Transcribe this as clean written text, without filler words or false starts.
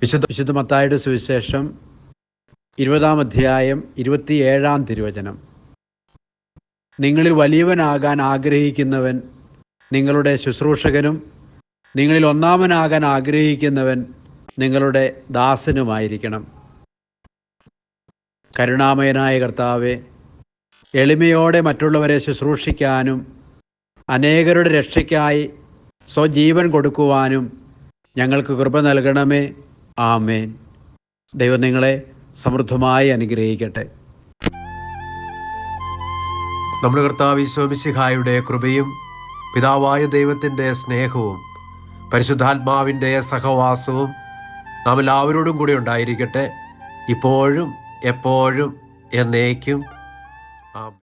വിശുദ്ധ മത്തായിയുടെ സുവിശേഷം 20-ാം അധ്യായം 27-ാം തിരുവചനം. നിങ്ങളിൽ വലിയവനാകാൻ ആഗ്രഹിക്കുന്നവൻ നിങ്ങളുടെ ശുശ്രൂഷകനും നിങ്ങളിൽ ഒന്നാമനാകാൻ ആഗ്രഹിക്കുന്നവൻ നിങ്ങളുടെ ദാസനുമായിരിക്കണം. കരുണാമയനായ കർത്താവേ, എളിമയോടെ മറ്റുള്ളവരെ ശുശ്രൂഷിക്കാനും അനേകരുടെ രക്ഷയ്ക്കായി സ്വജീവൻ കൊടുക്കുവാനും ഞങ്ങൾക്ക് കൃപ നൽകണമേ. ആമേൻ. ദൈവം നിങ്ങളെ സമൃദ്ധമായി അനുഗ്രഹിക്കട്ടെ. നമ്മുടെ കർത്താവ് ഈശോ മിശിഹായുടെ കൃപയും പിതാവായ ദൈവത്തിൻ്റെ സ്നേഹവും പരിശുദ്ധാത്മാവിൻ്റെ സഹവാസവും നാം എല്ലാവരോടും കൂടി ഉണ്ടായിരിക്കട്ടെ, ഇപ്പോഴും എപ്പോഴും എന്നേക്കും. ആമേൻ.